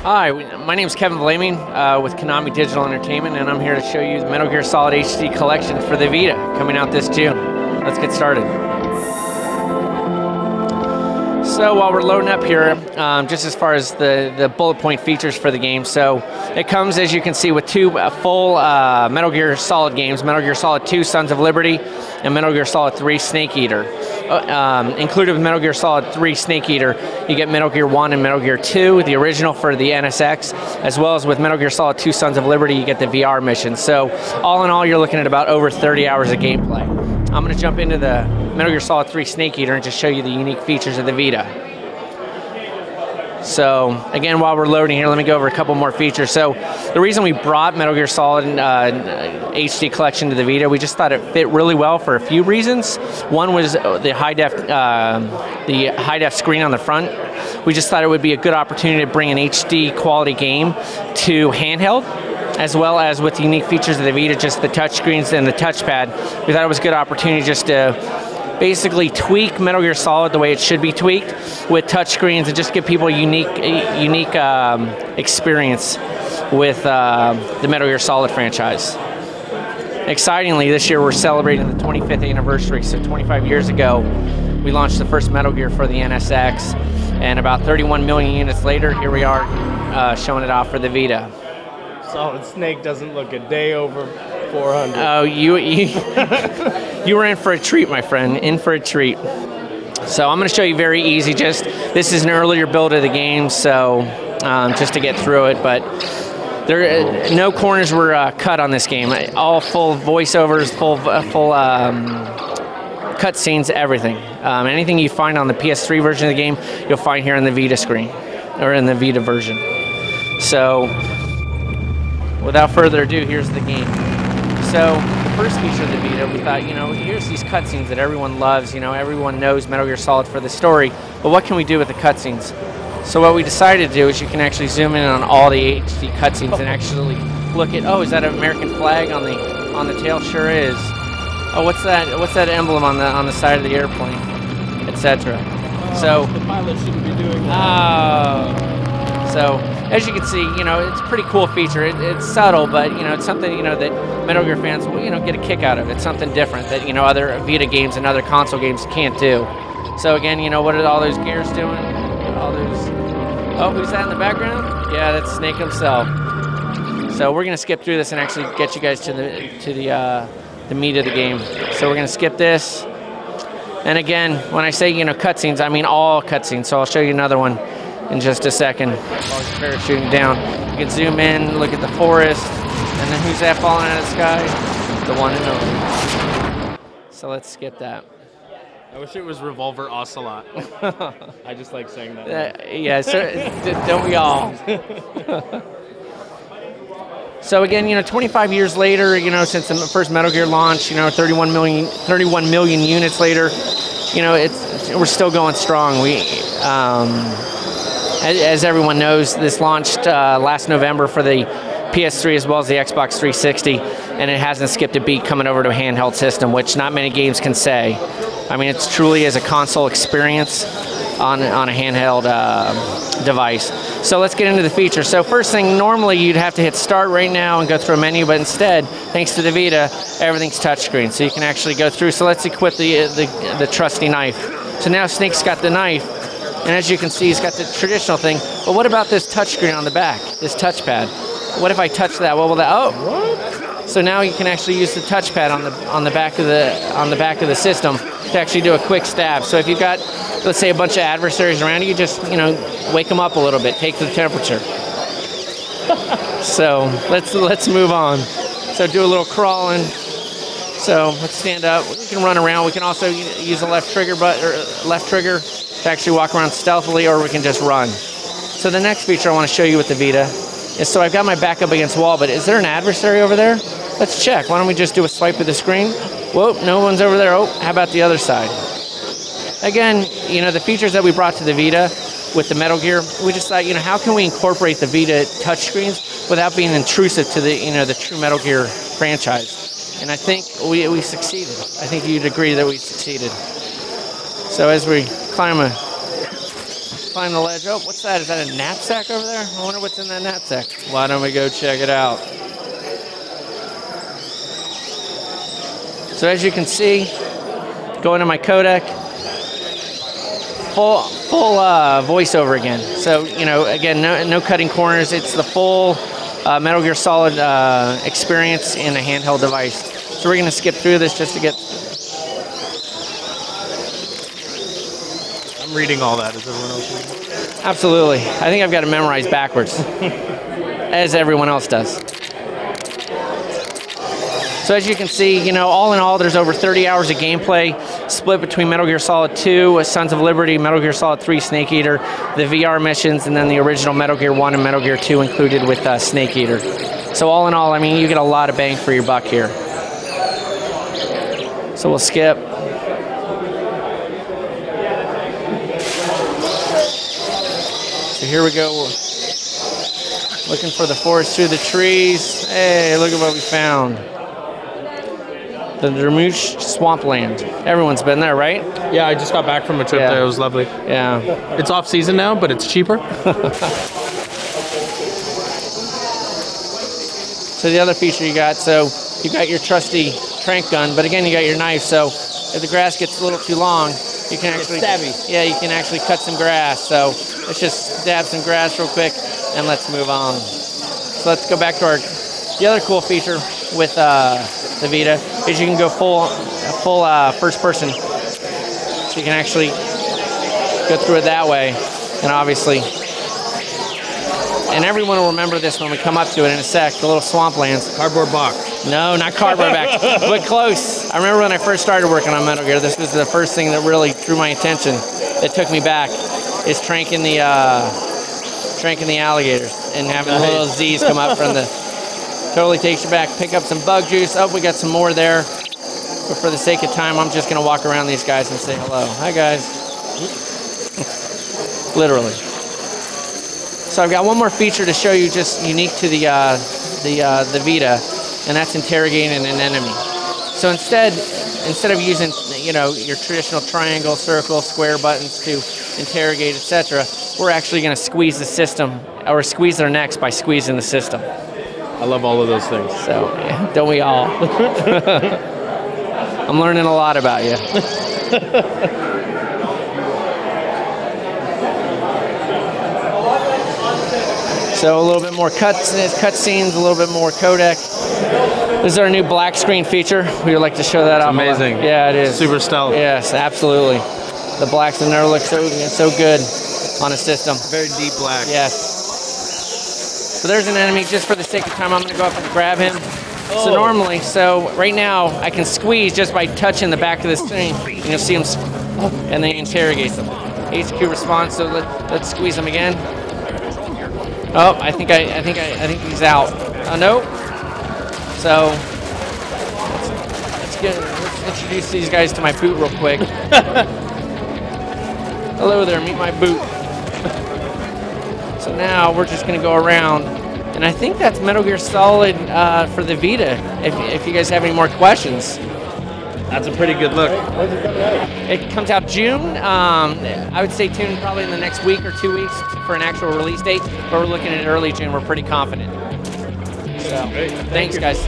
Hi, my name is Kevin Vlaming with Konami Digital Entertainment, and I'm here to show you the Metal Gear Solid HD collection for the VITA, coming out this June. Let's get started. So while we're loading up here, just as far as the bullet point features for the game, so it comes, as you can see, with two full Metal Gear Solid games, Metal Gear Solid 2 Sons of Liberty and Metal Gear Solid 3 Snake Eater. Included with Metal Gear Solid 3 Snake Eater, you get Metal Gear 1 and Metal Gear 2, the original for the NSX, as well as with Metal Gear Solid 2 Sons of Liberty, you get the VR mission. So all in all, you're looking at about over 30 hours of gameplay. I'm going to jump into the Metal Gear Solid 3 Snake Eater and just show you the unique features of the VITA. So again, while we're loading here, let me go over a couple more features. So the reason we brought Metal Gear Solid HD collection to the VITA, we just thought it fit really well for a few reasons. One was the high def screen on the front. We just thought it would be a good opportunity to bring an HD quality game to handheld, as well as with the unique features of the VITA, just the touchscreens and the touchpad. We thought it was a good opportunity just to basically tweak Metal Gear Solid the way it should be tweaked with touchscreens and just give people a unique experience with the Metal Gear Solid franchise. Excitingly, this year we're celebrating the 25th anniversary, so 25 years ago we launched the first Metal Gear for the NSX, and about 31 million units later, here we are showing it off for the VITA. Solid Snake doesn't look a day over 400. Oh, you were in for a treat, my friend, in for a treat. So I'm going to show you very easy, this is an earlier build of the game, so just to get through it, but no corners were cut on this game. All full voiceovers, full cutscenes, everything. Anything you find on the PS3 version of the game, you'll find here on the VITA screen, or in the VITA version. So without further ado, here's the game. So the first feature of the VITA, we thought, here's these cutscenes that everyone loves, everyone knows Metal Gear Solid for the story, but what can we do with the cutscenes? So what we decided to do is you can actually zoom in on all the HD cutscenes and actually look at, oh, is that an American flag on the tail? Sure is. Oh, what's that emblem on the side of the airplane, etc. So the pilot shouldn't be doing that. So as you can see, it's a pretty cool feature. It's subtle, but it's something that Metal Gear fans will get a kick out of. It's something different that other VITA games and other console games can't do. So again, what are all those gears doing? All those. Oh, who's that in the background? Yeah, that's Snake himself. So we're gonna skip through this and actually get you guys to the meat of the game. So we're gonna skip this. And again, when I say cutscenes, I mean all cutscenes. So I'll show you another one in just a second. While he's parachuting down, you can zoom in, look at the forest, and then who's that falling out of the sky? The one and only. So let's skip that. I wish it was Revolver Ocelot. I just like saying that. Yeah, so, don't we all? So again, 25 years later, since the first Metal Gear launch, 31 million units later, we're still going strong. As everyone knows, this launched last November for the PS3 as well as the Xbox 360, and it hasn't skipped a beat coming over to a handheld system, which not many games can say. I mean, it's truly as a console experience on a handheld device. So let's get into the features. So first thing, normally you'd have to hit start right now and go through a menu, but instead, thanks to the VITA, everything's touchscreen, so you can actually go through. So let's equip the trusty knife. So now Snake's got the knife, and as you can see, he's got the traditional thing. But what about this touchscreen on the back, this touchpad? What if I touch that? What will that? Oh, what? So now you can actually use the touchpad on the back of the system to actually do a quick stab. So if you've got, let's say, a bunch of adversaries around you, just wake them up a little bit, take the temperature. So let's move on. So do a little crawling. So let's stand up. We can run around. We can also use the left trigger to actually walk around stealthily, or we can just run. So the next feature I want to show you with the VITA is, so I've got my back up against the wall, but is there an adversary over there? Let's check. Why don't we just do a swipe of the screen? Whoa, no one's over there. Oh, how about the other side? Again, the features that we brought to the VITA with the Metal Gear, we just thought, how can we incorporate the VITA touchscreens without being intrusive to the true Metal Gear franchise? And I think we succeeded. I think you'd agree that we succeeded. So as we climb climb the ledge. Oh, what's that? Is that a knapsack over there? I wonder what's in that knapsack. Why don't we go check it out? So as you can see, going to my codec, full voiceover again. So, you know, again, no cutting corners. It's the full Metal Gear Solid experience in a handheld device. So we're going to skip through this just to get... I'm reading all that. Is everyone else reading? Absolutely. I think I've got to memorize backwards, as everyone else does. So as you can see, you know, all in all, there's over 30 hours of gameplay split between Metal Gear Solid 2, Sons of Liberty, Metal Gear Solid 3, Snake Eater, the VR missions, and then the original Metal Gear 1 and Metal Gear 2 included with Snake Eater. So all in all, I mean, you get a lot of bang for your buck here. So we'll skip. So here we go. Looking for the forest through the trees. Hey, look at what we found. The Dermush Swampland. Everyone's been there, right? Yeah, I just got back from a trip there. It was lovely. Yeah. It's off season now, but it's cheaper. So the other feature you got, so you got your trusty trank gun, but again, you got your knife. So if the grass gets a little too long, you can actually yeah, you can actually cut some grass. So let's just stab some grass real quick and let's move on. So let's go back to the other cool feature with the Vita is you can go full first person. So you can actually go through it that way, and obviously, and everyone will remember this when we come up to it in a sec. The little swamplands. Cardboard box. No, not cardboard box, but close. I remember when I first started working on Metal Gear, this was the first thing that really drew my attention. That took me back. Is tranking the alligators and having the little Z's come up from the. Totally takes you back. Pick up some bug juice. Oh, we got some more there. But for the sake of time, I'm just gonna walk around these guys and say hello. Hi, guys. Literally. So I've got one more feature to show you, just unique to the Vita, and that's interrogating an enemy. So instead of using, you know, your traditional triangle, circle, square buttons to interrogate, etc., we're actually going to squeeze the system, or squeeze their necks by squeezing the system. I love all of those things. So, yeah, don't we all? I'm learning a lot about you. So a little bit more cutscenes, a little bit more codec. This is our new black screen feature. We would like to show that off. Amazing. Yeah, it is. Super stealth. Yes, absolutely. The blacks have never looked so good on a system. Very deep black. Yes. So there's an enemy. Just for the sake of time, I'm going to go up and grab him. Oh. So normally, right now, I can squeeze just by touching the back of the screen. And you'll see him, and then interrogate them. HQ response. So let's squeeze him again. Oh, I think he's out. Oh no. So let's introduce these guys to my boot real quick. Hello there, meet my boot. So now we're just going to go around, and I think that's Metal Gear Solid for the Vita. If you guys have any more questions. That's a pretty good look. When's it coming out? It comes out June. I would stay tuned probably in the next week or 2 weeks for an actual release date, but we're looking at early June. We're pretty confident. So, Great. thanks, guys.